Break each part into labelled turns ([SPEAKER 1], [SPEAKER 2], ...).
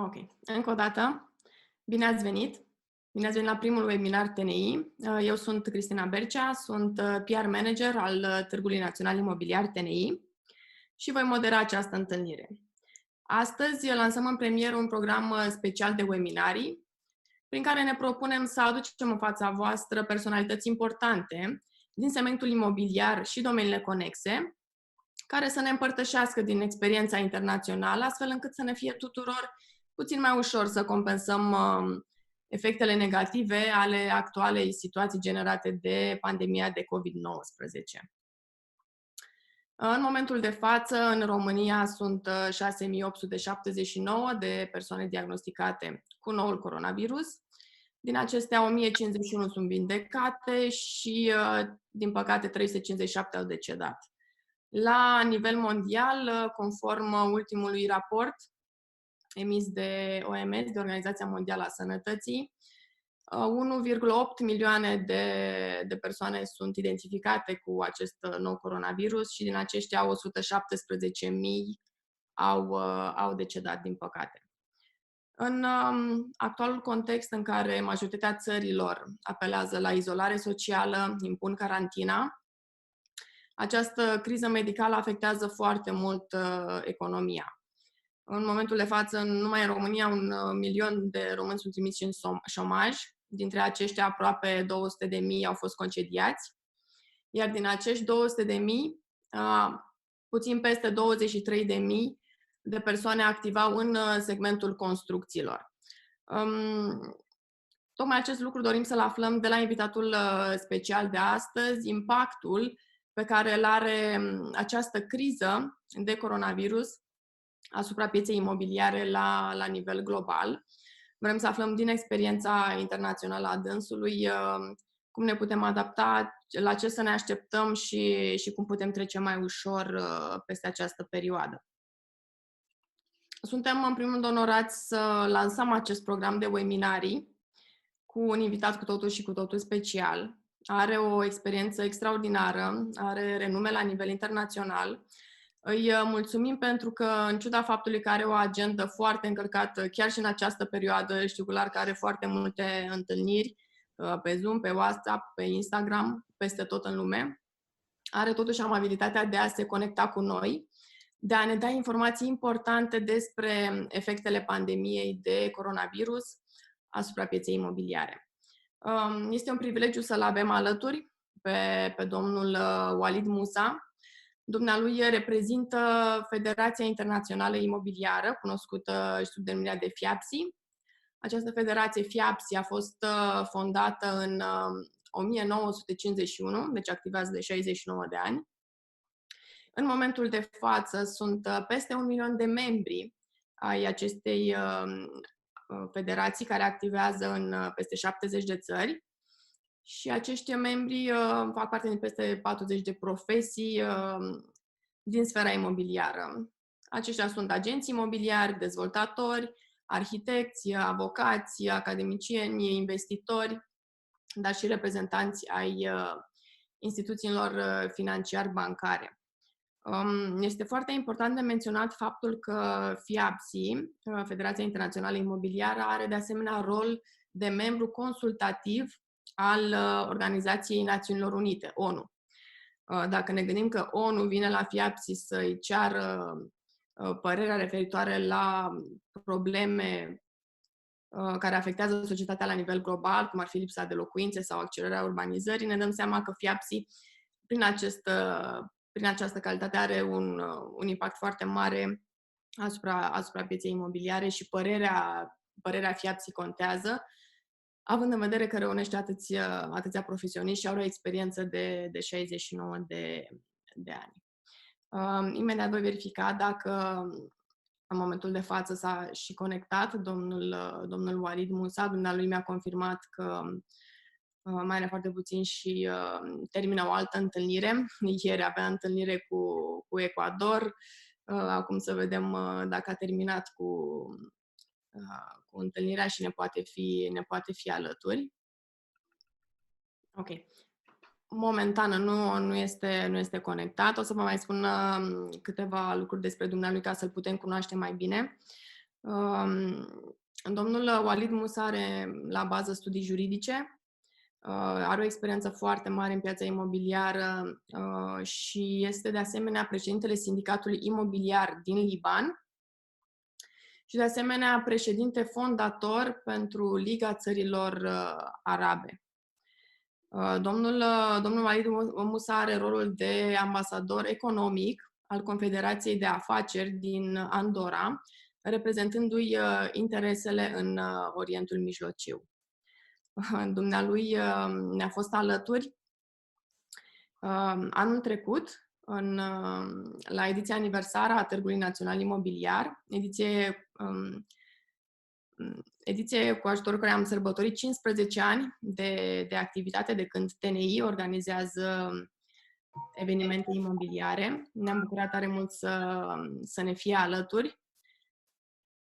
[SPEAKER 1] Ok. Încă o dată, bine ați venit! Bine ați venit la primul webinar TNI. Eu sunt Cristina Bercea, sunt PR manager al Târgului Național Imobiliar TNI și voi modera această întâlnire. Astăzi lansăm în premieră un program special de webinarii prin care ne propunem să aducem în fața voastră personalități importante din segmentul imobiliar și domeniile conexe, care să ne împărtășească din experiența internațională, astfel încât să ne fie tuturor puțin mai ușor să compensăm efectele negative ale actualei situații generate de pandemia de COVID-19. În momentul de față, în România sunt 6.879 de persoane diagnosticate cu noul coronavirus. Din acestea, 1.051 sunt vindecate și, din păcate, 357 au decedat. La nivel mondial, conform ultimului raport emis de OMS, de Organizația Mondială a Sănătății, 1,8 milioane de persoane sunt identificate cu acest nou coronavirus și din aceștia 117.000 au decedat, din păcate. În actualul context în care majoritatea țărilor apelează la izolare socială, impun carantina, această criză medicală afectează foarte mult economia. În momentul de față, numai în România, 1 milion de români sunt trimiși în șomaj. Dintre aceștia, aproape 200.000 au fost concediați. Iar din acești 200.000, puțin peste 23.000 de persoane activau în segmentul construcțiilor. Tocmai acest lucru dorim să-l aflăm de la invitatul special de astăzi, impactul pe care îl are această criză de coronavirus asupra pieței imobiliare la nivel global. Vrem să aflăm din experiența internațională a dânsului cum ne putem adapta, la ce să ne așteptăm și cum putem trece mai ușor peste această perioadă. Suntem, în primul rând, onorați să lansăm acest program de webinarii cu un invitat cu totul și cu totul special. Are o experiență extraordinară, are renume la nivel internațional. Îi mulțumim pentru că, în ciuda faptului că are o agendă foarte încărcată, chiar și în această perioadă, știu clar că are foarte multe întâlniri pe Zoom, pe WhatsApp, pe Instagram, peste tot în lume, are totuși amabilitatea de a se conecta cu noi, de a ne da informații importante despre efectele pandemiei de coronavirus asupra pieței imobiliare. Este un privilegiu să-l avem alături pe domnul Walid Musa. Dumnealui reprezintă Federația Internațională Imobiliară, cunoscută și sub denumirea de FIAPSI. Această federație FIAPSI a fost fondată în 1951, deci activează de 69 de ani. În momentul de față sunt peste 1 milion de membri ai acestei federații care activează în peste 70 de țări și acești membri fac parte din peste 40 de profesii din sfera imobiliară. Aceștia sunt agenți imobiliari, dezvoltatori, arhitecți, avocați, academicieni, investitori, dar și reprezentanți ai instituțiilor financiar-bancare. Este foarte important de menționat faptul că FIAPSI, Federația Internațională Imobiliară, are de asemenea rol de membru consultativ al Organizației Națiunilor Unite, ONU. Dacă ne gândim că ONU vine la FIAPSI să-i ceară părerea referitoare la probleme care afectează societatea la nivel global, cum ar fi lipsa de locuințe sau accelerarea urbanizării, ne dăm seama că FIAPSI, prin această calitate, are un impact foarte mare asupra pieței imobiliare și părerea FIAPSI contează, având în vedere că reunește atâția profesioniști și au o experiență de 69 de ani. Imediat voi verifica dacă în momentul de față s-a și conectat domnul Walid Musa. Dumnealui mi-a confirmat că mai are foarte puțin și termină o altă întâlnire. Ieri avea întâlnire cu Ecuador. Acum să vedem dacă a terminat cu întâlnirea și ne poate fi alături. Ok. Momentan nu este conectat. O să vă mai spun câteva lucruri despre dumnealui ca să-l putem cunoaște mai bine. Domnul Walid Musa are la bază studii juridice, are o experiență foarte mare în piața imobiliară și este de asemenea președintele Sindicatului Imobiliar din Liban și de asemenea președinte fondator pentru Liga Țărilor Arabe. Domnul Walid Musa are rolul de ambasador economic al Confederației de Afaceri din Andorra, reprezentându-i interesele în Orientul Mijlociu. Dumnealui ne-a fost alături anul trecut la ediția aniversară a Târgului Național Imobiliar, ediție cu ajutorul care am sărbătorit 15 ani de activitate de când TNI organizează evenimente imobiliare. Ne-am bucurat tare mult să ne fie alături.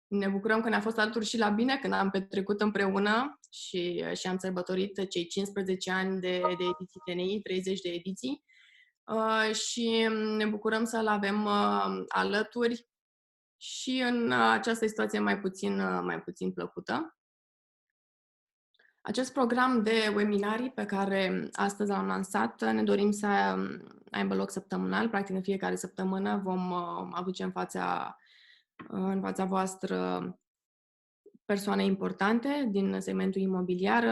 [SPEAKER 1] Ne bucurăm că ne-a fost alături și la bine, când am petrecut împreună și am sărbătorit cei 15 ani de ediții TNI, 30 de ediții. Și ne bucurăm să-l avem alături și în această situație mai puțin plăcută. Acest program de webinarii pe care astăzi l-am lansat, ne dorim să aibă loc săptămânal. Practic, în fiecare săptămână vom aduce în fața voastră persoane importante din segmentul imobiliar.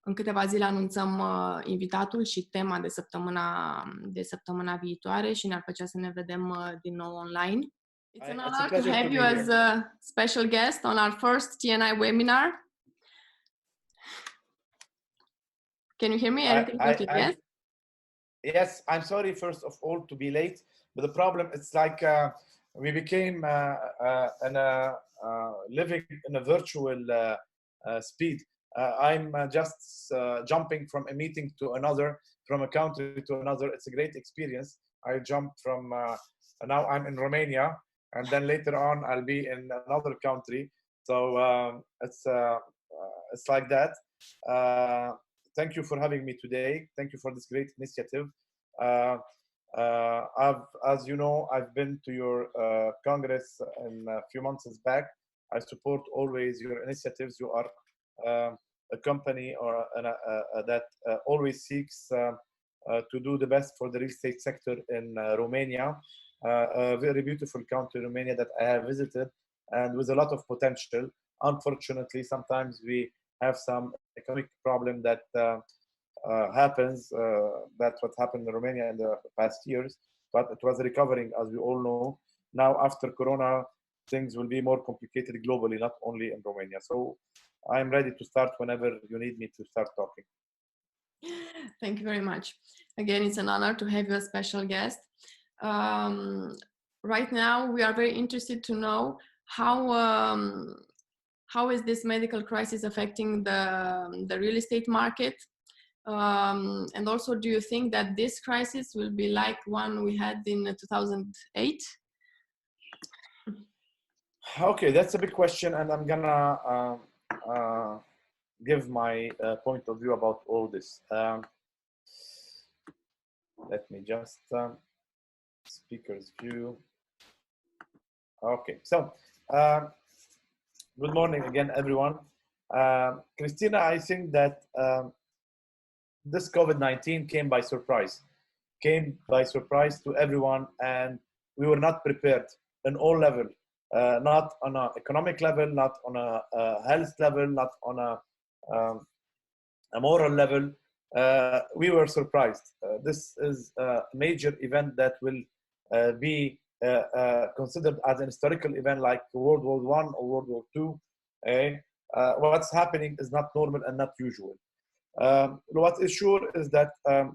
[SPEAKER 1] În câteva zile anunțăm invitatul și tema de săptămâna viitoare și ne-ar plăcea să ne vedem din nou online. It's an honor to have you as a special guest on our first TNI webinar. Can you hear me? Yes?
[SPEAKER 2] Yes, I'm sorry first of all to be late, but the problem it's like we became living in a virtual speed. I'm just jumping from a meeting to another, from a country to another. It's a great experience. I jumped from, now I'm in Romania, and then later on I'll be in another country. So it's like that. Thank you for having me today. Thank you for this great initiative. As you know, I've been to your Congress a few months back. I support always your initiatives. You are a company or that always seeks to do the best for the real estate sector in Romania, a very beautiful country, Romania, that I have visited, and with a lot of potential. Unfortunately, sometimes we have some economic problem that happens. That's what happened in Romania in the past years, but it was recovering, as we all know. Now, after Corona, things will be more complicated globally, not only in Romania. So I'm ready to start whenever you need me to start talking.
[SPEAKER 1] Thank you very much. Again, it's an honor to have you as special guest. Right now, we are very interested to know how is this medical crisis affecting the real estate market? And also, do you think that this crisis will be like one we had in 2008?
[SPEAKER 2] Okay, that's a big question, and I'm gonna give my point of view about all this. Let me just speaker's view. Okay, so good morning again, everyone. Christina, I think that this COVID-19 came by surprise to everyone, and we were not prepared on all levels. Not on an economic level, not on a health level, not on a moral level. We were surprised. This is a major event that will be considered as an historical event like World War I or World War II. What's happening is not normal and not usual. What is sure is that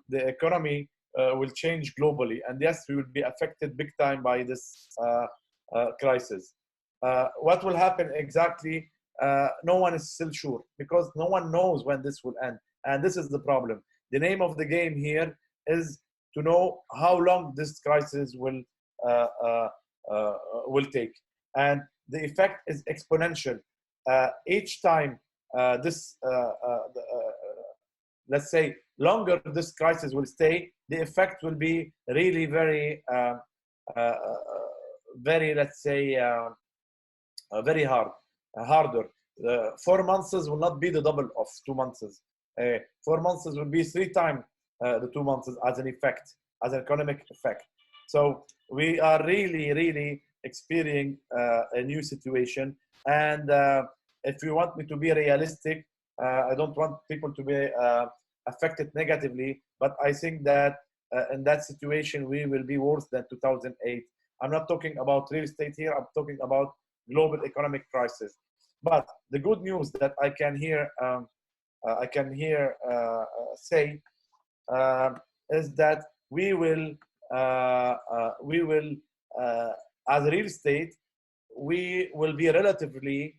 [SPEAKER 2] the economy will change globally, and yes, we will be affected big time by this crisis. What will happen exactly? No one is still sure, because no one knows when this will end, and this is the problem. The name of the game here is to know how long this crisis will take, and the effect is exponential. Each time let's say, longer this crisis will stay, the effect will be really very, let's say, very harder. 4 months will not be the double of 2 months. 4 months will be 3 times the 2 months as an effect, as an economic effect. So we are really experiencing a new situation. And if you want me to be realistic, I don't want people to be affected negatively, but I think that in that situation, we will be worse than 2008. I'm not talking about real estate here. I'm talking about global economic crisis. But the good news that I can hear say is that we will as real estate, we will be relatively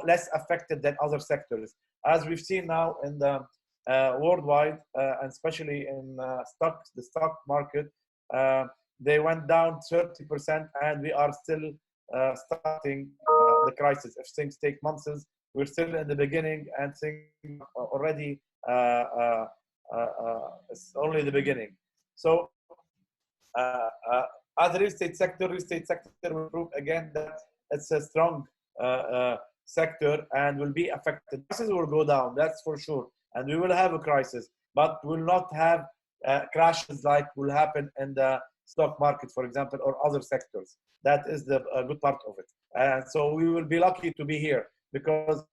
[SPEAKER 2] less affected than other sectors, as we've seen now in the worldwide and especially in the stock market. They went down 30%, and we are still starting the crisis. If things take months, we're still in the beginning, and things already it's only the beginning. So as the real estate sector will prove again that it's a strong sector and will be affected. Prices will go down, that's for sure, and we will have a crisis, but will not have crashes like will happen in the stock market, for example, or other sectors. That is the good part of it. And so we will be lucky to be here, because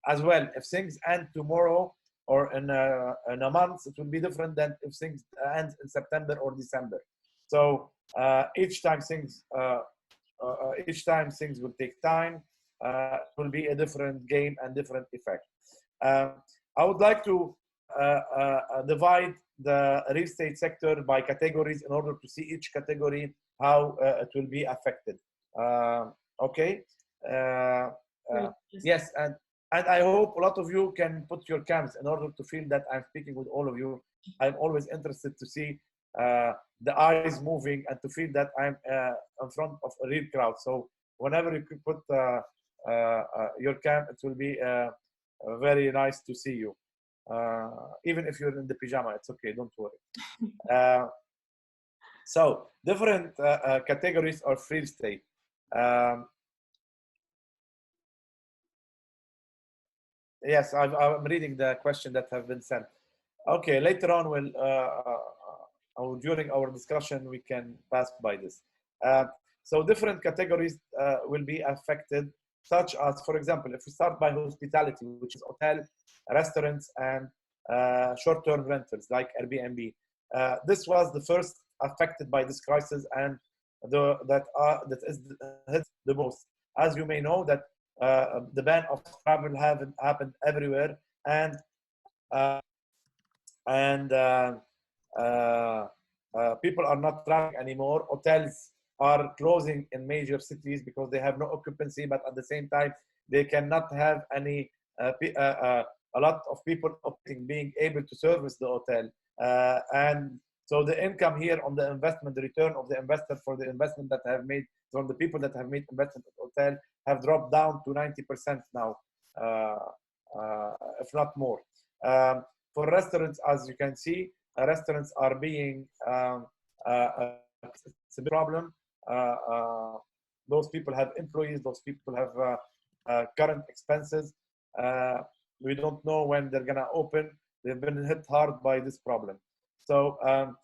[SPEAKER 2] as well, if things end tomorrow or in a month, it will be different than if things end in September or December. So each time things will take time. It will be a different game and different effect. I would like to divide the real estate sector by categories in order to see each category how it will be affected. Okay. Yes, and I hope a lot of you can put your cams in order to feel that I'm speaking with all of you. I'm always interested to see the eyes moving and to feel that I'm in front of a real crowd. So whenever you could put your cam, it will be very nice to see you. Even if you're in the pajama, it's okay, don't worry. So different categories of real estate. Yes, I'm reading the question that have been sent. Okay, later on, during our discussion, we can pass by this. So different categories will be affected, such as, for example, if we start by hospitality, which is hotel, restaurants, and short-term rentals like Airbnb. This was the first affected by this crisis, and that is hit the most. As you may know, that the ban of travel happened everywhere, and people are not traveling anymore. Hotels are closing in major cities because they have no occupancy, but at the same time they cannot have any a lot of people being able to service the hotel, and so the income here on the investment, the return of the investor for the investment that have made from the people that have made investment in hotel have dropped down to 90% now, if not more. For restaurants, as you can see, restaurants are being it's a big problem. Those people have employees, those people have current expenses. We don't know when they're gonna open. They've been hit hard by this problem. So on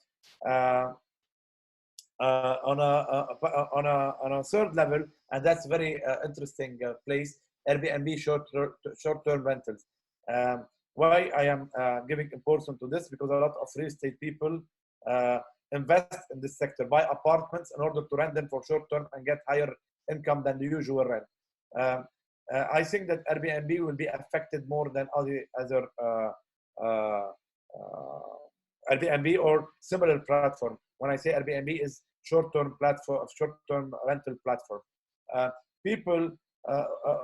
[SPEAKER 2] a third level, and that's very interesting place, Airbnb short-term rentals. Why I am giving importance to this, because a lot of real estate people invest in this sector, buy apartments in order to rent them for short term and get higher income than the usual rent. I think that Airbnb will be affected more than other Airbnb or similar platform. When I say Airbnb is short-term platform, short-term rental platform, people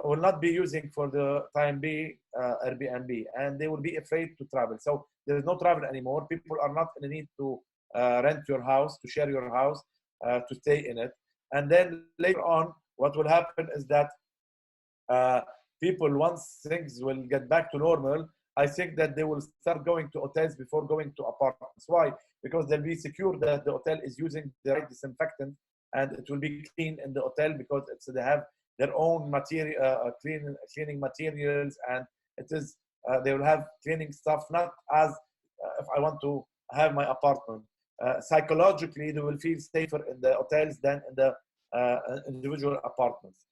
[SPEAKER 2] will not be using for the time being Airbnb, and they will be afraid to travel. So there is no travel anymore. People are not in the need to rent your house, to share your house, to stay in it. And then later on, what will happen is that people, once things will get back to normal, I think that they will start going to hotels before going to apartments. Why? Because they'll be secure that the hotel is using the right disinfectant and it will be clean in the hotel because they have their own material, cleaning materials, and it is they will have cleaning stuff, not as if I want to have my apartment. Psychologically, they will feel safer in the hotels than in the individual apartments.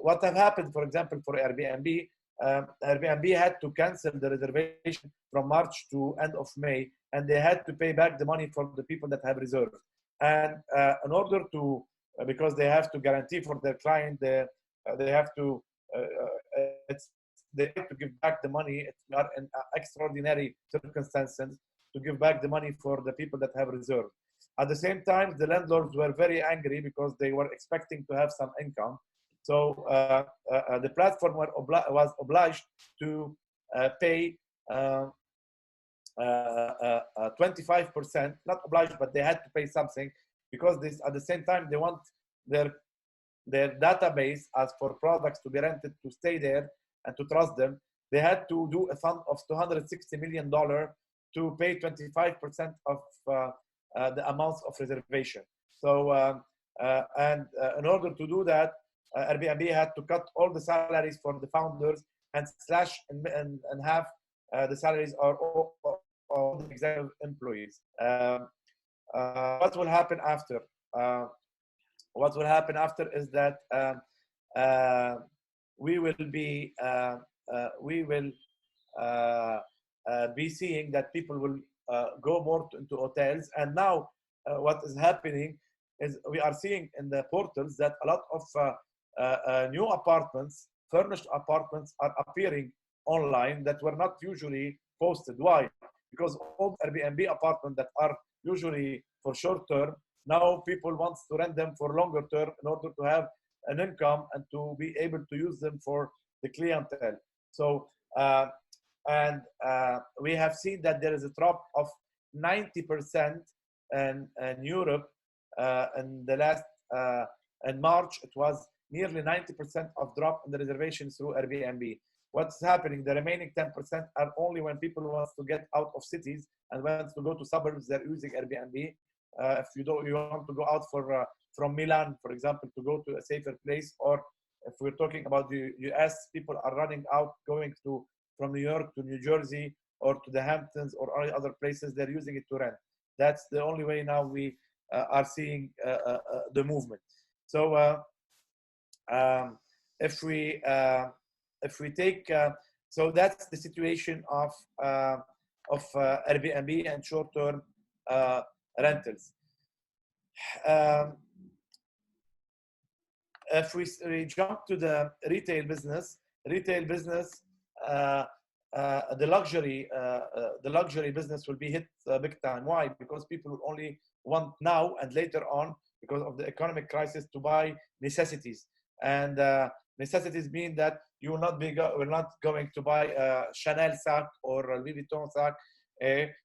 [SPEAKER 2] What have happened, for example, for Airbnb, Airbnb had to cancel the reservation from March to end of May, and they had to pay back the money for the people that have reserved. And in order to, because they have to guarantee for their client, they have to, they have to give back the money. We are in extraordinary circumstances to give back the money for the people that have reserved. At the same time, the landlords were very angry because they were expecting to have some income. So the platform was obliged to pay 25%, not obliged, but they had to pay something because this, at the same time, they want their database as for products to be rented to stay there and to trust them. They had to do a fund of $260 million to pay 25% of the amounts of reservation. So, in order to do that, Airbnb had to cut all the salaries for the founders and slash and have the salaries of all the executive employees. What will happen after? What will happen after is that we will be seeing that people will go more into hotels. And now what is happening is we are seeing in the portals that a lot of new apartments, furnished apartments, are appearing online that were not usually posted. Why? Because all Airbnb apartments that are usually for short term, now people want to rent them for longer term in order to have an income and to be able to use them for the clientele. So, we have seen that there is a drop of 90% in Europe. In the last, in March, it was nearly 90% of drop in the reservations through Airbnb. What's happening? The remaining 10% are only when people want to get out of cities and want to go to suburbs, they're using Airbnb. If you want to go out from Milan, for example, to go to a safer place, or if we're talking about the US, people are running out, going from New York to New Jersey or to the Hamptons or other places, they're using it to rent. That's the only way now we are seeing the movement. So if we take, so that's the situation of Airbnb and short-term rentals. If we jump to the retail business, the luxury business will be hit big time. Why? Because people will only want now and later on, because of the economic crisis, to buy necessities. And necessities mean that you will not we're not going to buy a Chanel sack or a Louis Vuitton sack.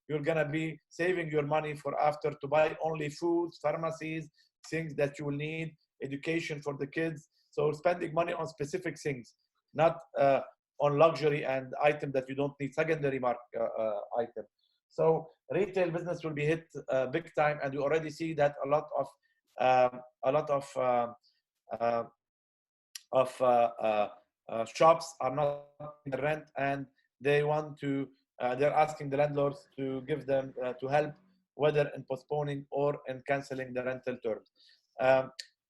[SPEAKER 2] You're gonna be saving your money for after to buy only foods, pharmacies, things that you will need, education for the kids. So spending money on specific things, not on luxury and item that you don't need, secondary item. So retail business will be hit big time, and you already see that a lot of shops are not paying rent, and they want to. They're asking the landlords to give them to help, whether in postponing or in canceling the rental terms.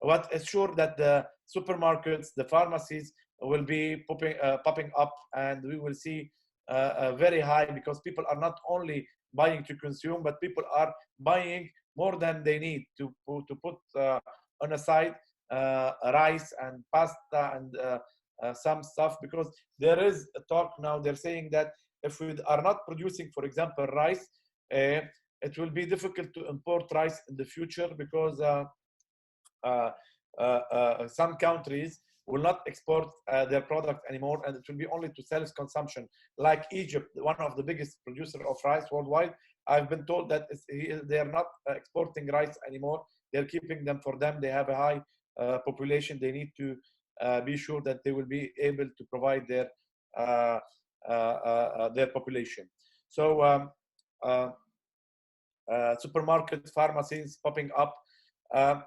[SPEAKER 2] What is sure that the supermarkets, the pharmacies will be popping up, and we will see very high, because people are not only buying to consume, but people are buying more than they need to put on a side rice and pasta and some stuff, because there is a talk now. They're saying that if we are not producing, for example, rice, it will be difficult to import rice in the future, because some countries will not export their product anymore, and it will be only to self-consumption. Like Egypt, one of the biggest producers of rice worldwide, I've been told that they are not exporting rice anymore. They're keeping them for them. They have a high population. They need to be sure that they will be able to provide their population. So supermarket, pharmacies popping up. Um,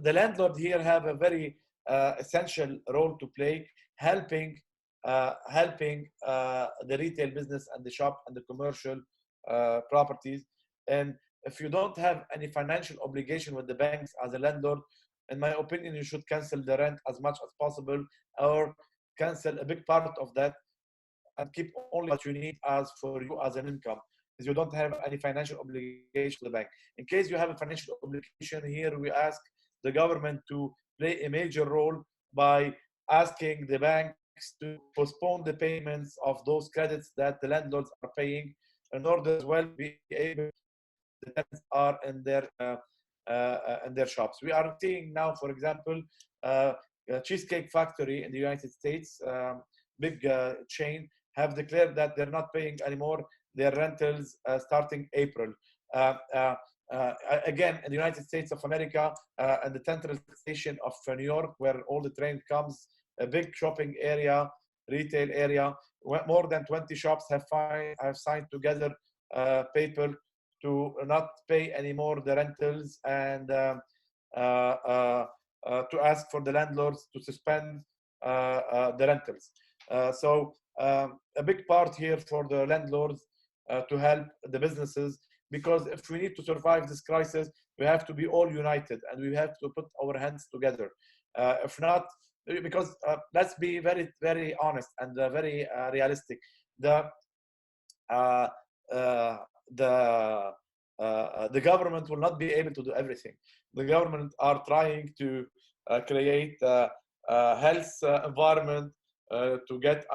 [SPEAKER 2] the landlord here have a very essential role to play, helping the retail business and the shop and the commercial properties. And if you don't have any financial obligation with the banks as a landlord, in my opinion, you should cancel the rent as much as possible, or cancel a big part of that and keep only what you need as for you as an income, because you don't have any financial obligation to the bank. In case you have a financial obligation, here we ask the government to play a major role by asking the banks to postpone the payments of those credits that the landlords are paying, in order as well to be able, the tenants are in their shops. We are seeing now, for example, Cheesecake Factory in the United States, big chain, have declared that they're not paying anymore their rentals starting April. Again, in the United States of America, and the central station of New York, where all the train comes, a big shopping area, retail area, more than 20 shops have signed together paper to not pay anymore the rentals, and to ask for the landlords to suspend the rentals. So a big part here for the landlords to help the businesses, because if we need to survive this crisis, we have to be all united and we have to put our hands together. If not, because let's be very, very honest and very realistic. The government will not be able to do everything. The government are trying to create a health environment to get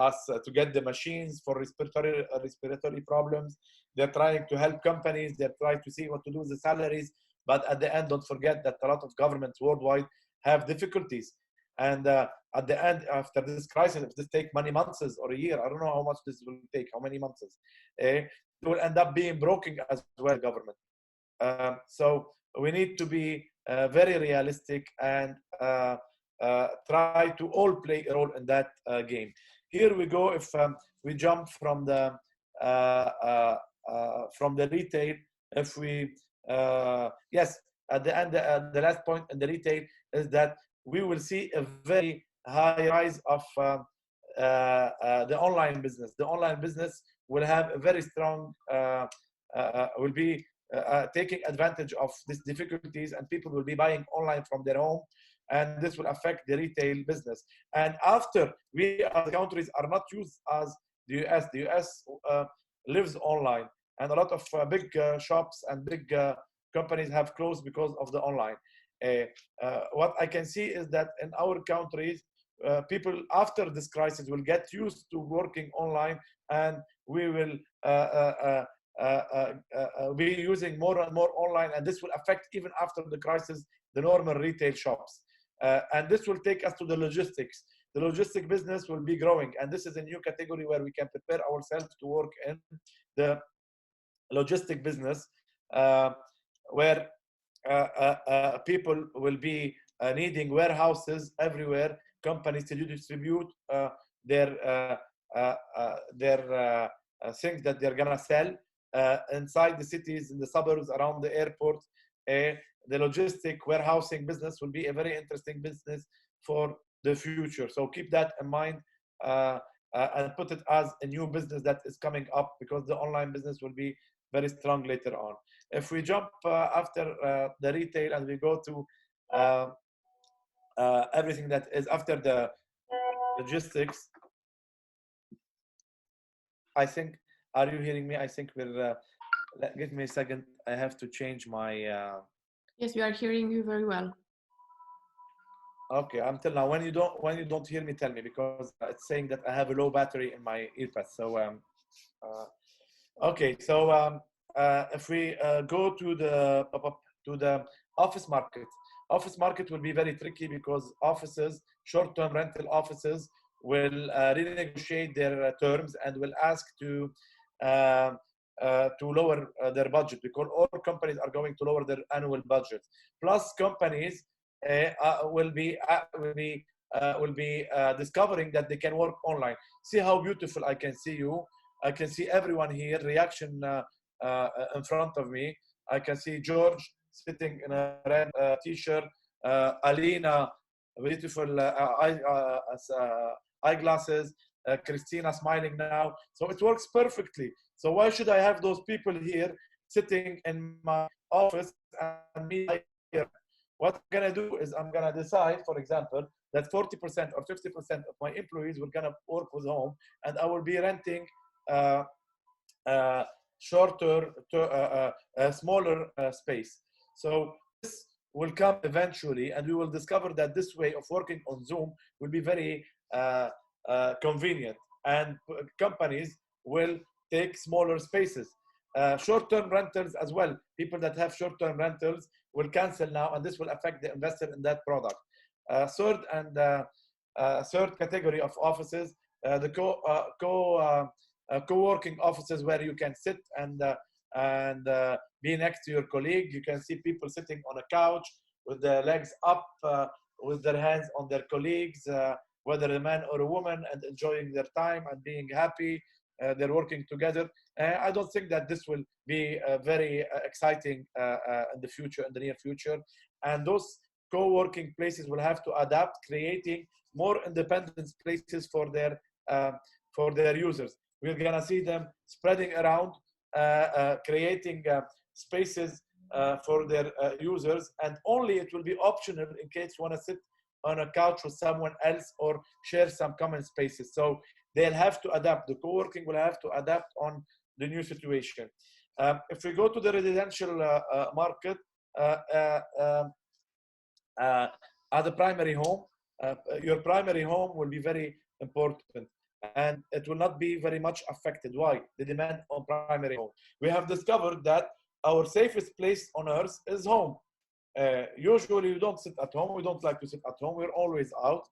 [SPEAKER 2] the machines for respiratory problems. They're trying to help companies. They're trying to see what to do with the salaries. But at the end, don't forget that a lot of governments worldwide have difficulties. And at the end, after this crisis, if this take many months or a year, I don't know how much this will take, how many months, it will end up being broken as well, government. So we need to be very realistic and try to all play a role in that game. Here we go. If we jump from the retail, if we yes, at the end, the last point in the retail is that we will see a very high rise of the online business. The online business will have a very strong, will be taking advantage of these difficulties, and people will be buying online from their home, and this will affect the retail business. And after, we as countries are not used as the US. The US lives online, and a lot of big shops and big companies have closed because of the online. What I can see is that in our countries, people after this crisis will get used to working online, and we will be using more and more online, and this will affect, even after the crisis, the normal retail shops. And this will take us to the logistics. The logistic business will be growing, and this is a new category where we can prepare ourselves to work in the logistic business, where people will be needing warehouses everywhere, companies to distribute their things that they're gonna sell inside the cities, in the suburbs, around the airport. The logistic warehousing business will be a very interesting business for the future. So keep that in mind and put it as a new business that is coming up, because the online business will be very strong later on. If we jump after the retail and we go to everything that is after the logistics, I think, are you hearing me? I think we're, give me a second. I have to change my.
[SPEAKER 1] Yes, we are hearing you very well.
[SPEAKER 2] Okay, until now. When you don't hear me, tell me, because it's saying that I have a low battery in my earpads. So okay, so if we go to the office market will be very tricky, because offices, short-term rental offices, will renegotiate their terms and will ask to lower their budget, because all companies are going to lower their annual budget. Plus, companies will be discovering that they can work online. See how beautiful I can see you. I can see everyone here, reaction in front of me. I can see George sitting in a red t-shirt, Alina, beautiful eyeglasses, Christina smiling now. So it works perfectly. So why should I have those people here sitting in my office and me here? What I'm gonna do is I'm gonna decide, for example, that 40% or 50% of my employees will gonna work with home, and I will be renting shorter, smaller space. So this will come eventually, and we will discover that this way of working on Zoom will be very convenient, and companies will take smaller spaces. Short-term rentals as well. People that have short-term rentals will cancel now, and this will affect the investor in that product. Third category of offices, the co-working offices, where you can sit and be next to your colleague. You can see people sitting on a couch with their legs up, with their hands on their colleagues, whether a man or a woman, and enjoying their time and being happy. They're working together. I don't think that this will be very exciting in the future, in the near future. And those co-working places will have to adapt, creating more independent places for their users. We're gonna see them spreading around, creating spaces for their users, and only it will be optional in case you wanna sit on a couch with someone else or share some common spaces. So they'll have to adapt. The co-working will have to adapt on the new situation. If we go to the residential market, as a primary home, your primary home will be very important, and it will not be very much affected. Why? The demand on primary home. We have discovered that our safest place on earth is home. Usually we don't sit at home. We don't like to sit at home. We're always out.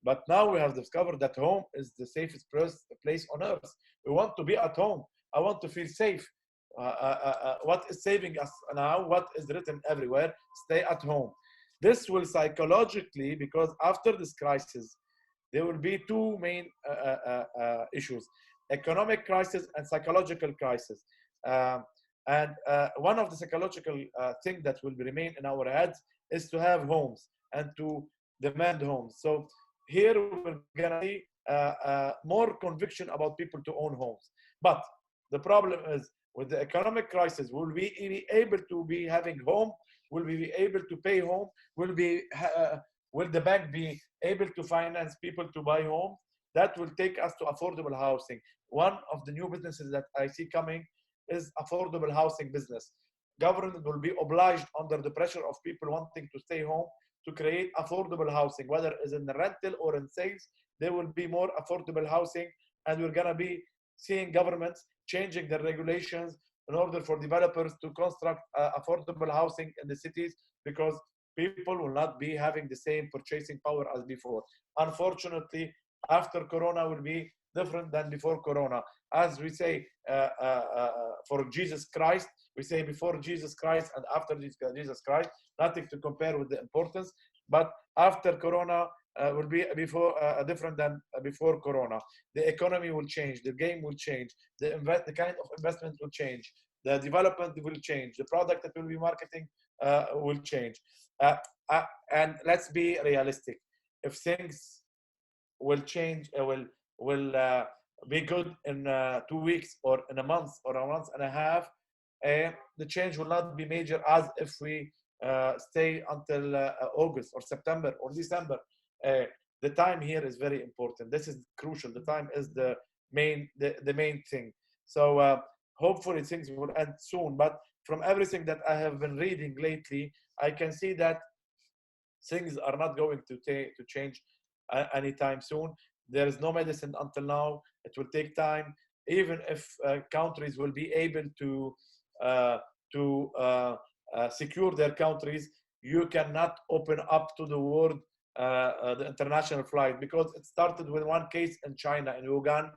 [SPEAKER 2] But now we have discovered that home is the safest place on earth. We want to be at home. I want to feel safe. What is saving us now? What is written everywhere? Stay at home. This will psychologically, because after this crisis, there will be two main issues: economic crisis and psychological crisis. And one of the psychological things that will remain in our heads is to have homes and to demand homes. So here we're gonna see more conviction about people to own homes. But the problem is, with the economic crisis, will we be able to be having home? Will we be able to pay home? Will the bank be able to finance people to buy home? That will take us to affordable housing. One of the new businesses that I see coming is affordable housing business. Government will be obliged, under the pressure of people wanting to stay home, to create affordable housing, whether it's in the rental or in sales. There will be more affordable housing, and we're gonna be seeing governments changing their regulations in order for developers to construct affordable housing in the cities, because people will not be having the same purchasing power as before. Unfortunately, after Corona will be different than before Corona. As we say, for Jesus Christ, we say before Jesus Christ and after Jesus Christ, nothing to compare with the importance. But after Corona will be different than before Corona. The economy will change, the game will change, the kind of investment will change, the development will change, the product that we'll be marketing will change. And let's be realistic. If things will change, will be good in 2 weeks or in a month or a month and a half, the change will not be major as if we stay until August or September or December. The time here is very important. This is crucial. The time is the main thing. So hopefully things will end soon. But from everything that I have been reading lately, I can see that things are not going to change anytime soon. There is no medicine until now. It will take time. Even if countries will be able to secure their countries, you cannot open up to the world the international flight, because it started with one case in China, in Wuhan,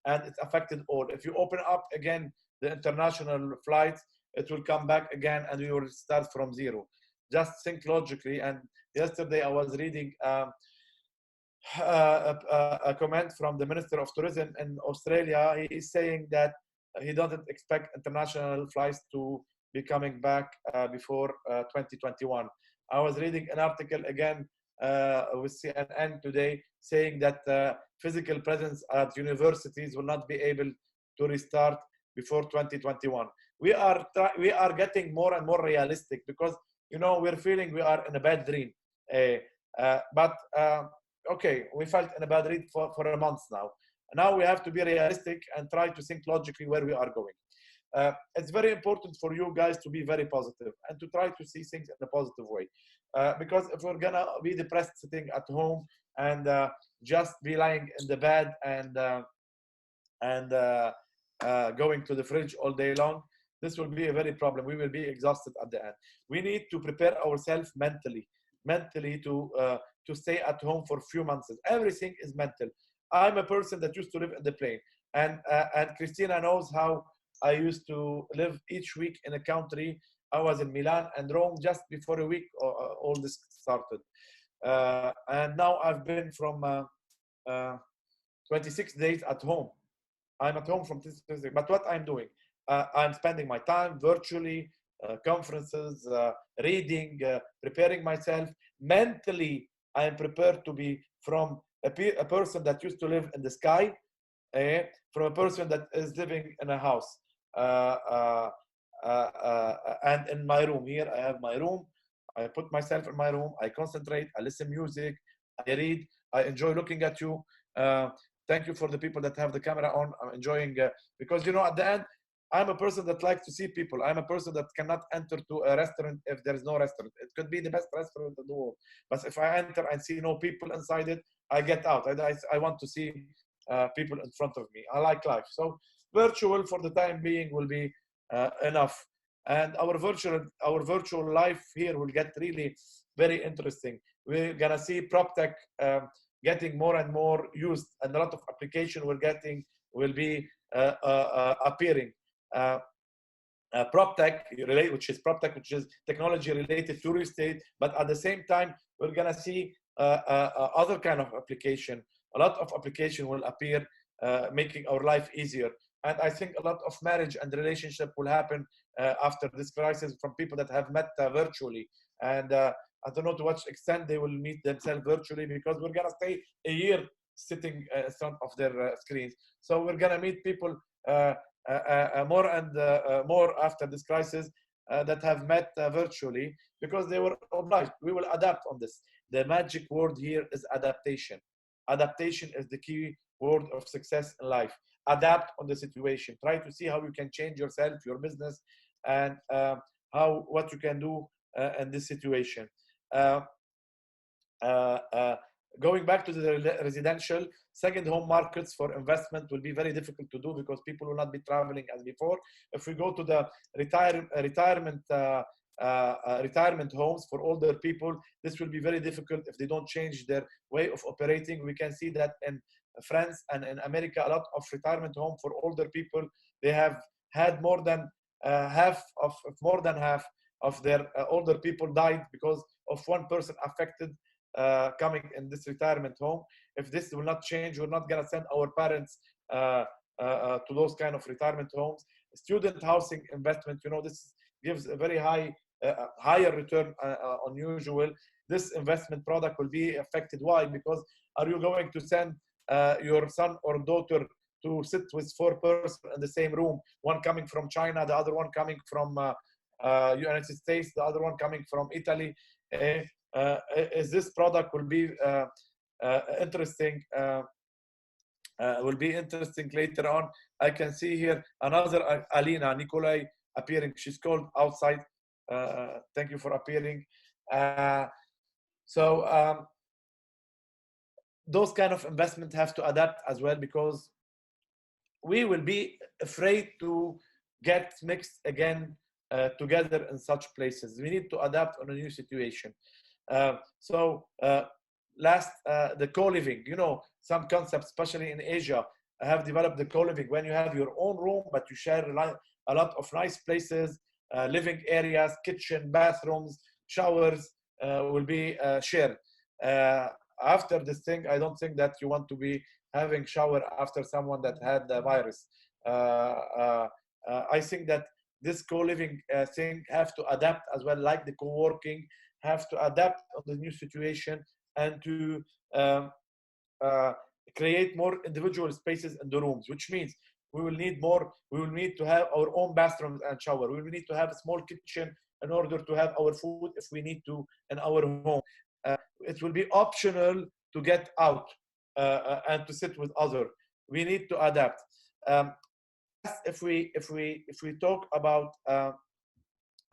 [SPEAKER 2] and it affected all. If you open up again the international flights, it will come back again, and we will start from zero. Just think logically. And yesterday I was reading a comment from the Minister of Tourism in Australia. He is saying that he doesn't expect international flights to be coming back before 2021. I was reading an article again with CNN today saying that physical presence at universities will not be able to restart before 2021. We are getting more and more realistic because, you know, we're feeling we are in a bad dream. Okay, we felt in a bad dream for a month now. Now we have to be realistic and try to think logically where we are going. It's very important for you guys to be very positive and to try to see things in a positive way. Because if we're gonna be depressed sitting at home and just be lying in the bed and going to the fridge all day long, this will be a very problem. We will be exhausted at the end. We need to prepare ourselves mentally to stay at home for a few months. Everything is mental. I'm a person that used to live in the plane, and Christina knows how I used to live each week in a country. I was in Milan and Rome just before a week all this started. And now I've been from 26 days at home. I'm at home from 26 days. But what I'm doing, I'm spending my time virtually, conferences, reading, preparing myself. Mentally, I am prepared to be from a person that used to live in the sky, from a person that is living in a house. And in my room here, I have my room. I put myself in my room. I concentrate. I listen music. I read. I enjoy looking at you. Thank you for the people that have the camera on. I'm enjoying because, you know, at the end, I'm a person that likes to see people. I'm a person that cannot enter to a restaurant if there is no restaurant. It could be the best restaurant in the world, but if I enter and see no people inside it, I get out. I want to see people in front of me. I like life. So virtual for the time being will be enough. And our virtual life here will get really very interesting. We're gonna see PropTech getting more and more used, and a lot of application will be appearing. PropTech, which is technology related to real estate, but at the same time, we're gonna see other kind of application. A lot of application will appear, making our life easier. And I think a lot of marriage and relationship will happen after this crisis from people that have met virtually. And I don't know to what extent they will meet themselves virtually, because we're gonna stay a year sitting in front of their screens. So we're gonna meet people more and more after this crisis that have met virtually, because they were obliged. We will adapt on this. The magic word here is adaptation. Adaptation is the key word of success in life. Adapt on the situation. Try to see how you can change yourself, your business, and what you can do in this situation. Going back to the residential, second home markets for investment will be very difficult to do because people will not be traveling as before. If we go to the retirement homes for older people, this will be very difficult if they don't change their way of operating. We can see that in France and in America, a lot of retirement home for older people, they have had more than half of their older people died because of one person affected coming in this retirement home. If this will not change, we're not going to send our parents to those kind of retirement homes. Student housing investment, you know, this gives a very higher return on usual. This investment product will be affected. Why? Because are you going to send your son or daughter to sit with 4 persons in the same room, one coming from China, the other one coming from United States, the other one coming from Italy? Is this product will be interesting? Will be interesting later on. I can see here another Alina Nikolai appearing. She's called outside. Thank you for appearing. Those kind of investment have to adapt as well, because we will be afraid to get mixed again together in such places. We need to adapt on a new situation. The co-living, you know, some concepts, especially in Asia, have developed the co-living when you have your own room, but you share a lot of nice places, living areas, kitchen, bathrooms, showers will be shared. After this thing, I don't think that you want to be having shower after someone that had the virus. I think that this co-living thing have to adapt as well, like the co-working, have to adapt on the new situation and to create more individual spaces in the rooms, which means we will need to have our own bathrooms and shower. We will need to have a small kitchen in order to have our food if we need to in our home. It will be optional to get out and to sit with others. We need to adapt. If we talk about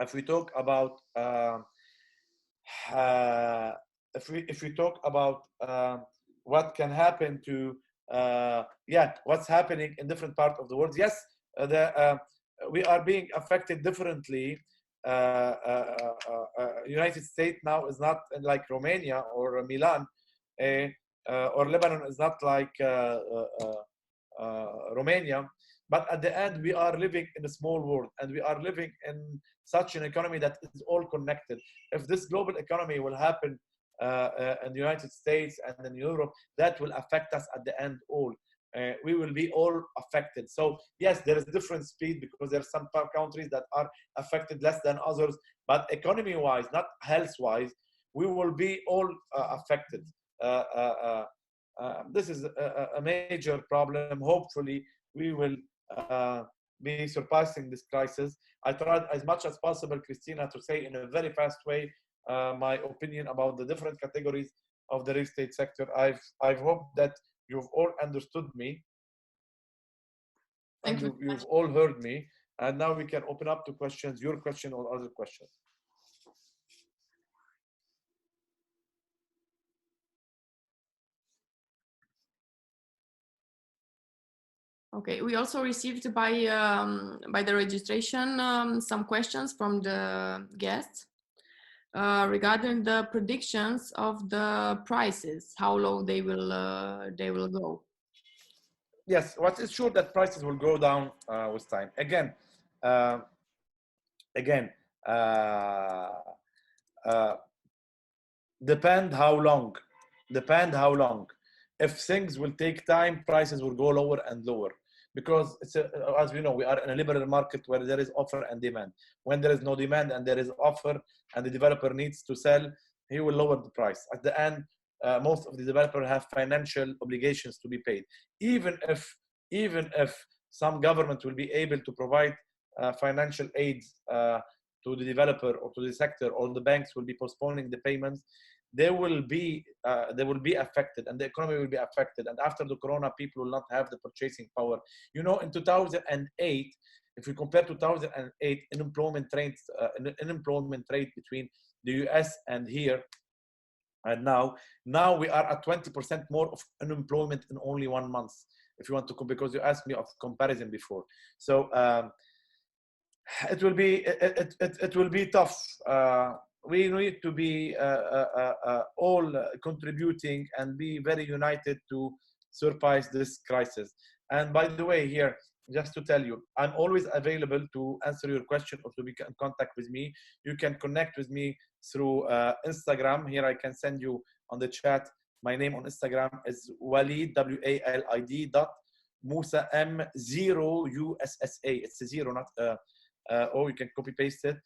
[SPEAKER 2] if we talk about what can happen to what's happening in different parts of the world, yes, we are being affected differently. United States now is not like Romania or Milan, or Lebanon is not like Romania. But at the end, we are living in a small world, and we are living in such an economy that is all connected. If this global economy will happen in the United States and in Europe, that will affect us at the end all. We will be all affected. So yes, there is different speed because there are some countries that are affected less than others, but economy-wise, not health-wise, we will be all affected. This is a major problem. Hopefully, we will be surpassing this crisis. I tried as much as possible, Christina, to say in a very fast way my opinion about the different categories of the real estate sector. I hope that you've all understood me, and you've all heard me. And now we can open up to questions, your question or other questions.
[SPEAKER 1] Okay, we also received by the registration some questions from the guests regarding the predictions of the prices, how low they will go.
[SPEAKER 2] Yes, what is sure that prices will go down with time. Again, depend how long. If things will take time, prices will go lower and lower, because it's as we know, we are in a liberal market where there is offer and demand. When there is no demand and there is offer, and the developer needs to sell, he will lower the price. At the end, most of the developers have financial obligations to be paid. Even if some government will be able to provide financial aid to the developer or to the sector, or the banks will be postponing the payments, they will be affected, and the economy will be affected. And after the corona, people will not have the purchasing power. You know, in 2008, if we compare 2008 unemployment rate between the US and here, and now we are at 20% more of unemployment in only 1 month. If you want to, because you asked me of comparison before, so it will be tough. We need to be all contributing and be very united to surpass this crisis. And by the way, here, just to tell you, I'm always available to answer your question or to be in contact with me. You can connect with me through Instagram. Here I can send you on the chat. My name on Instagram is Walid, WALID Moussa, M0USSA. It's a zero, not or you can copy paste it.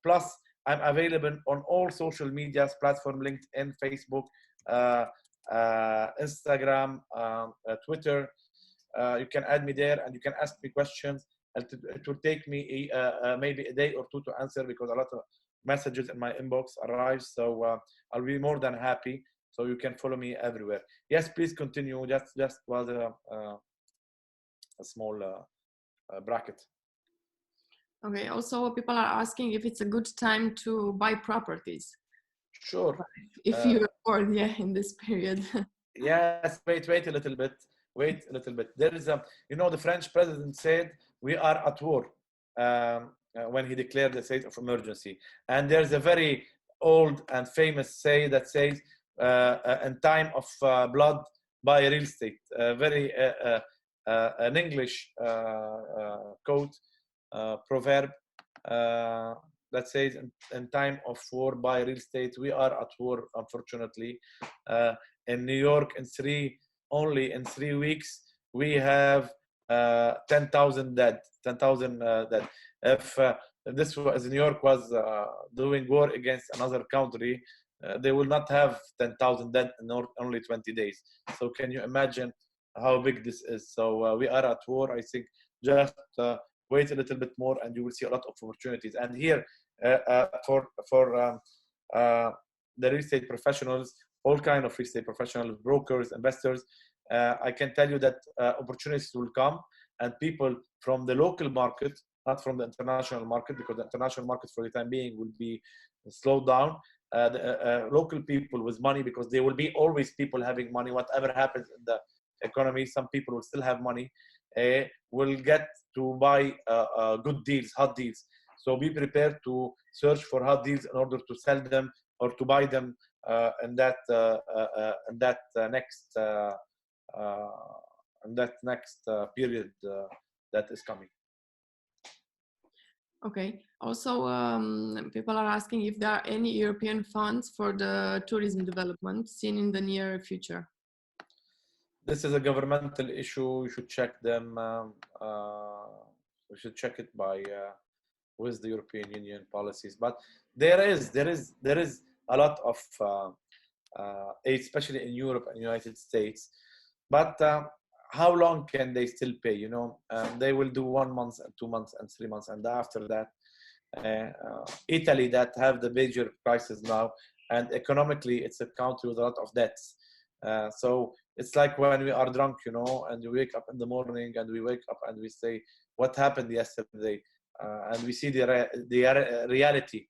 [SPEAKER 2] Plus, I'm available on all social media platforms: LinkedIn, Facebook, Instagram, Twitter. You can add me there, and you can ask me questions. It will take me maybe a day or two to answer, because a lot of messages in my inbox arrive. So I'll be more than happy. So you can follow me everywhere. Yes, please continue. Just was a small bracket.
[SPEAKER 1] Okay. Also, people are asking if it's a good time to buy properties.
[SPEAKER 2] Sure.
[SPEAKER 1] If you afford, in this period.
[SPEAKER 2] Yes. Wait a little bit. There is the French president said we are at war when he declared the state of emergency. And there's a very old and famous say that says, in time of blood, buy real estate. An English quote, proverb that says, in time of war, buy real estate. We are at war, unfortunately. In New York, only in 3 weeks, we have 10,000 dead. if this was New York was doing war against another country, they will not have 10,000 dead in only 20 days. So can you imagine how big this is? So we are at war. I think just wait a little bit more, and you will see a lot of opportunities. And here, for the real estate professionals, all kind of real estate professionals, brokers, investors, I can tell you that opportunities will come, and people from the local market, not from the international market, because the international market for the time being will be slowed down. Local people with money, because there will be always people having money. Whatever happens in the economy, some people will still have money, will get to buy good deals, hot deals. So be prepared to search for hot deals in order to sell them or to buy them in that next period that is coming.
[SPEAKER 1] Okay. Also, people are asking if there are any European funds for the tourism development seen in the near future.
[SPEAKER 2] This is a governmental issue. You should check them. We should check it by with the European Union policies. But there is a lot of aid, especially in Europe and United States. But how long can they still pay? You know, they will do 1 month and 2 months and 3 months, and after that, Italy, that have the major crisis now, and economically it's a country with a lot of debts. So it's like when we are drunk, you know, and we wake up in the morning and we wake up and we say, what happened yesterday? And we see the reality.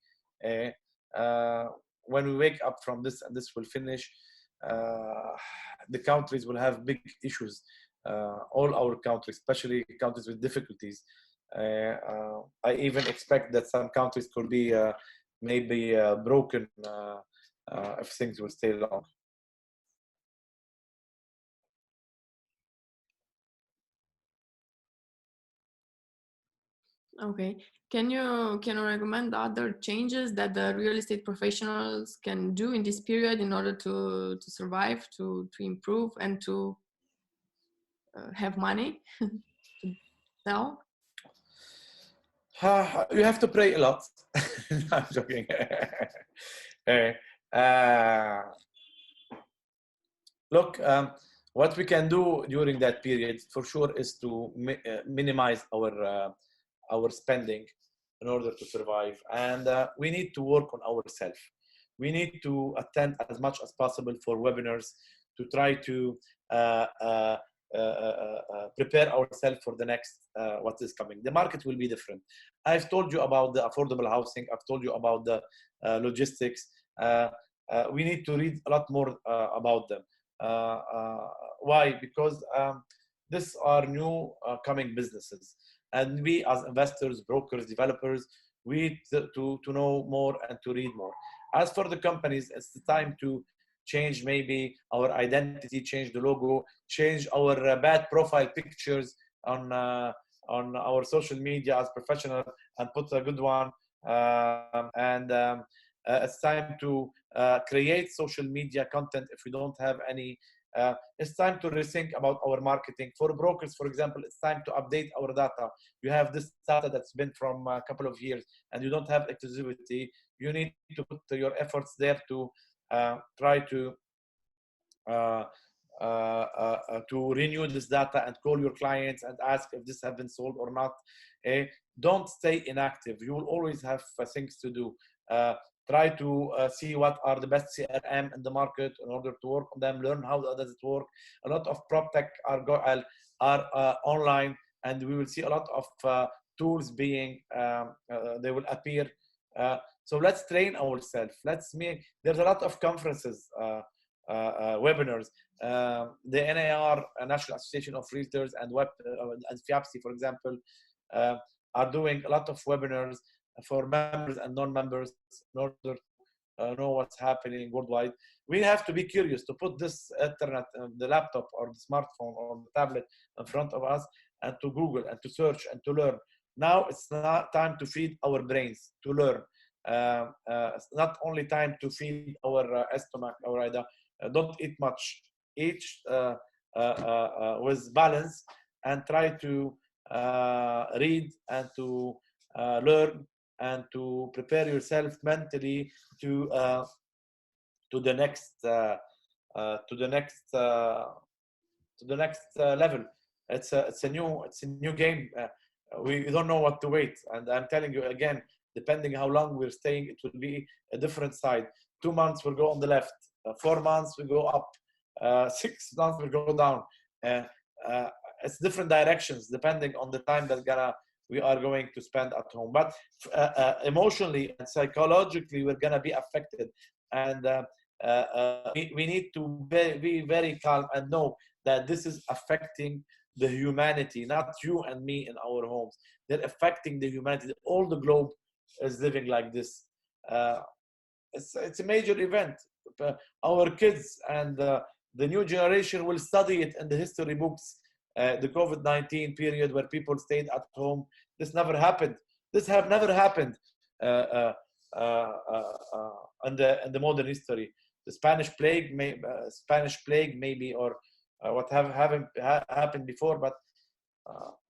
[SPEAKER 2] When we wake up from this, and this will finish, the countries will have big issues. All our countries, especially countries with difficulties. I even expect that some countries could be maybe broken if things will stay long.
[SPEAKER 1] Okay. Can you recommend other changes that the real estate professionals can do in this period in order to survive, to improve, and to have money to sell?
[SPEAKER 2] You have to pray a lot. No, I'm joking. Look, what we can do during that period for sure is to minimize our spending in order to survive, and we need to work on ourselves. We need to attend as much as possible for webinars to try to prepare ourselves for the next what is coming. The market will be different. I've told you about the affordable housing. I've told you about the logistics. We need to read a lot more about them. Why? Because these are new coming businesses, and we as investors, brokers, developers, we need to know more and to read more. As for the companies, it's the time to change maybe our identity, change the logo, change our bad profile pictures on our social media as professional, and put a good one. It's time to create social media content if we don't have any. It's time to rethink about our marketing. For brokers, for example, it's time to update our data. You have this data that's been from a couple of years and you don't have exclusivity. You need to put your efforts there to try to renew this data and call your clients and ask if this has been sold or not. Don't stay inactive. You will always have things to do. Try to see what are the best CRM in the market in order to work on them, learn how does it work. A lot of prop tech are online, and we will see a lot of tools being, they will appear. So let's train ourselves. There's a lot of conferences, webinars. The NAR, National Association of Realtors, and FIAPSI, for example, are doing a lot of webinars for members and non-members in order to know what's happening worldwide. We have to be curious to put this internet, the laptop or the smartphone or the tablet in front of us, and to Google and to search and to learn. Now it's not time to feed our brains to learn. It's not only time to feed our stomach, our idea. Don't eat much. Eat with balance, and try to read and to learn and to prepare yourself mentally to the next level. It's a new game. We don't know what to wait, and I'm telling you again, depending how long we're staying, it will be a different side. 2 months will go on the left, 4 months will go up, 6 months will go down. It's different directions depending on the time that we are going to spend at home. But emotionally and psychologically, we're gonna be affected, and we need to be very calm and know that this is affecting the humanity, not you and me in our homes. They're affecting the humanity. All the globe is living like this. It's a major event. Our kids and the new generation will study it in the history books. The COVID-19 period where people stayed at home. This never happened. This have never happened in the modern history. The Spanish plague, maybe, or what happened before, but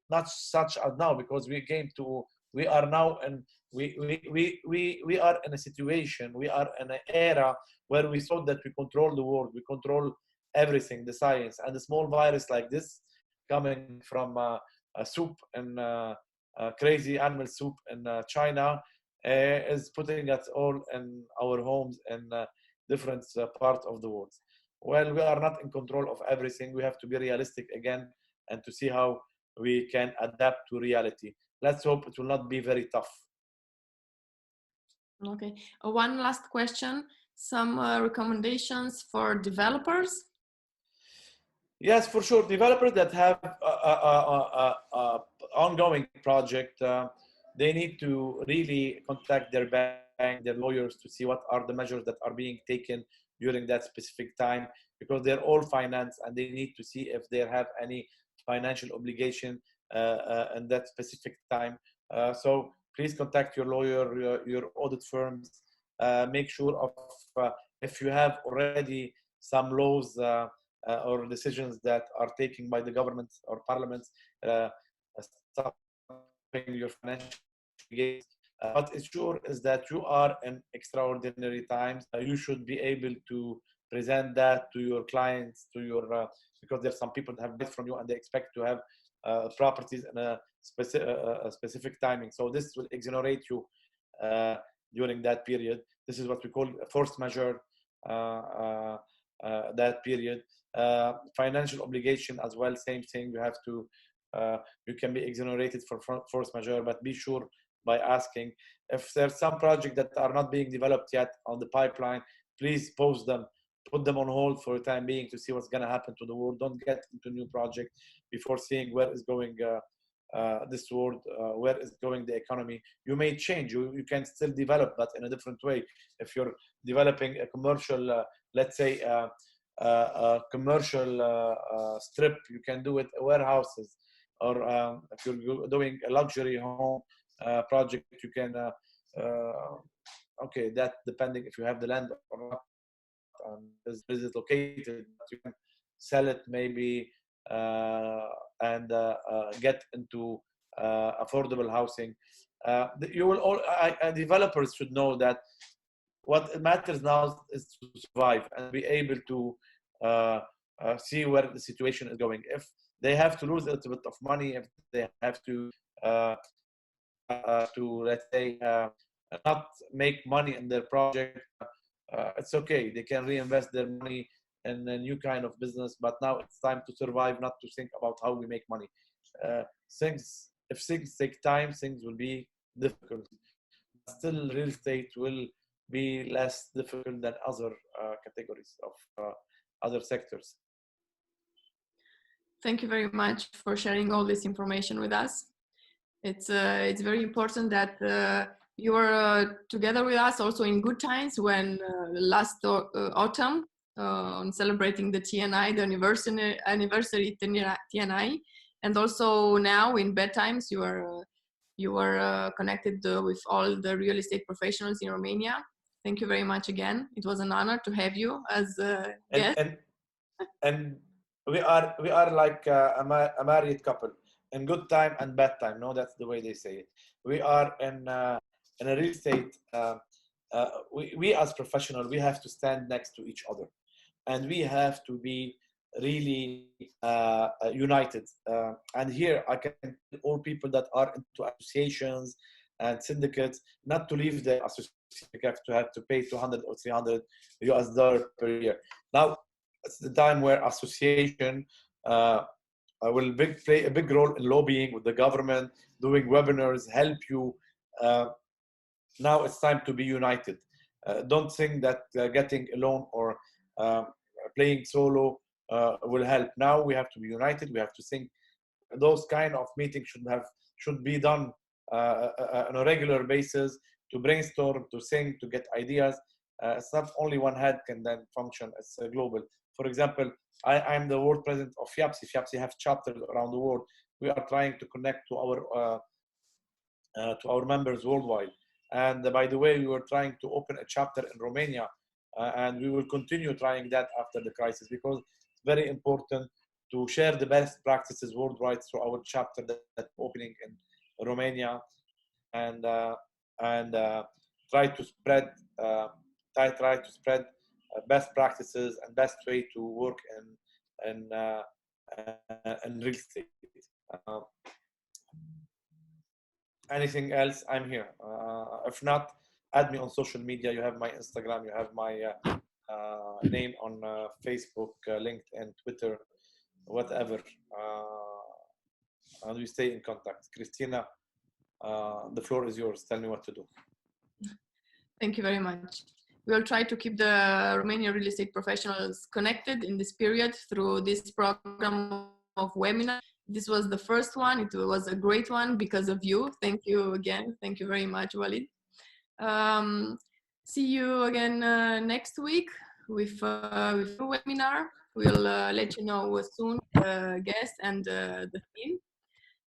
[SPEAKER 2] not such as now, because we are now, and we are in a situation, we are in an era where we thought that we control the world, we control everything, the science, and a small virus like this coming from a soup and crazy animal soup in China is putting us all in our homes in different parts of the world. Well, we are not in control of everything. We have to be realistic again and to see how we can adapt to reality. Let's hope it will not be very tough.
[SPEAKER 1] Okay. One last question. Some recommendations for developers?
[SPEAKER 2] Yes, for sure. Developers that have ongoing project, they need to really contact their bank, their lawyers, to see what are the measures that are being taken during that specific time, because they're all finance and they need to see if they have any financial obligation in that specific time. So please contact your lawyer, your audit firms. Make sure of if you have already some laws or decisions that are taken by the government or parliaments stopping your financial gains. What is sure is that you are in extraordinary times. You should be able to present that to your clients, to your because there's some people that have bought from you and they expect to have properties in a specific timing. So this will exonerate you during that period. This is what we call a force majeure. That period. Financial obligation as well, same thing. You have to, you can be exonerated for force majeure, but be sure by asking. If there's some projects that are not being developed yet on the pipeline, please pause them, put them on hold for the time being to see what's going to happen to the world. Don't get into new project before seeing where is going this world, where is going the economy. You may change, you can still develop, but in a different way. If you're developing a commercial, let's say a commercial strip, you can do it warehouses, or if you're doing a luxury home project, you can okay, that depending if you have the land or not, is it located, you can sell it maybe and get into affordable housing. You will all developers should know that what matters now is to survive and be able to see where the situation is going. If they have to lose a little bit of money, if they have to let's say not make money in their project, it's okay. They can reinvest their money in a new kind of business. But now it's time to survive, not to think about how we make money. If things take time, things will be difficult. Still, real estate will be less difficult than other categories of other sectors.
[SPEAKER 1] Thank you very much for sharing all this information with us. It's very important that you are together with us also in good times, when last autumn on celebrating the TNI, the anniversary TNI, and also now in bad times you are connected with all the real estate professionals in Romania. Thank you very much again. It was an honor to have you as a guest.
[SPEAKER 2] And we are like a married couple, in good time and bad time. No, that's the way they say it. we are in a real estate. We as professionals, we have to stand next to each other, and we have to be really united. And here I can tell all people that are into associations and syndicates not to leave the association. You have to pay 200 or 300 US dollars per year. Now it's the time where association will play a big role in lobbying with the government, doing webinars, help you. Now it's time to be united. Don't think that getting alone or playing solo will help. Now we have to be united. We have to think those kind of meetings should be done on a regular basis to brainstorm, to think, to get ideas. It's not only one head can then function. It's global. For example, I'm the world president of FIAPSI. FIAPSI have chapters around the world. We are trying to connect to our members worldwide. And by the way, we were trying to open a chapter in Romania, and we will continue trying that after the crisis, because it's very important to share the best practices worldwide through our chapter that's opening in Romania, and try to spread best practices and best way to work in real estate. Anything else, I'm here. If not, add me on social media. You have my Instagram, you have my name on Facebook, LinkedIn, Twitter, whatever. And we stay in contact. Christina, the floor is yours. Tell me what to do.
[SPEAKER 1] Thank you very much. We'll try to keep the Romanian real estate professionals connected in this period through this program of webinar. This was the first one. It was a great one because of you. Thank you again. Thank you very much, Walid. See you again next week with a webinar. We'll let you know soon the guest and the theme.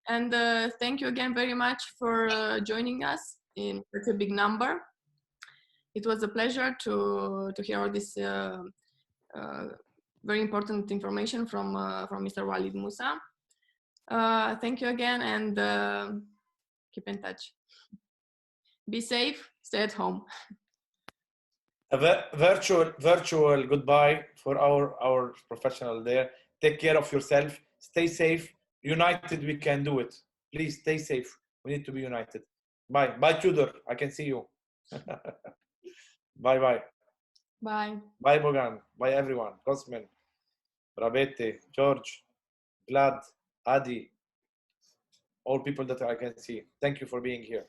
[SPEAKER 1] And thank you again very much for joining us in such a big number. It was a pleasure to hear all this very important information from Mr. Walid Musa. Thank you again, and keep in touch. Be safe, stay at home.
[SPEAKER 2] A virtual goodbye for our professional there. Take care of yourself, stay safe. United, we can do it. Please stay safe. We need to be united. Bye. Bye, Tudor. I can see you. Bye.
[SPEAKER 1] Bye.
[SPEAKER 2] Bye, Bogan. Bye, everyone. Cosmin, Rabete, George, Vlad, Adi, all people that I can see. Thank you for being here.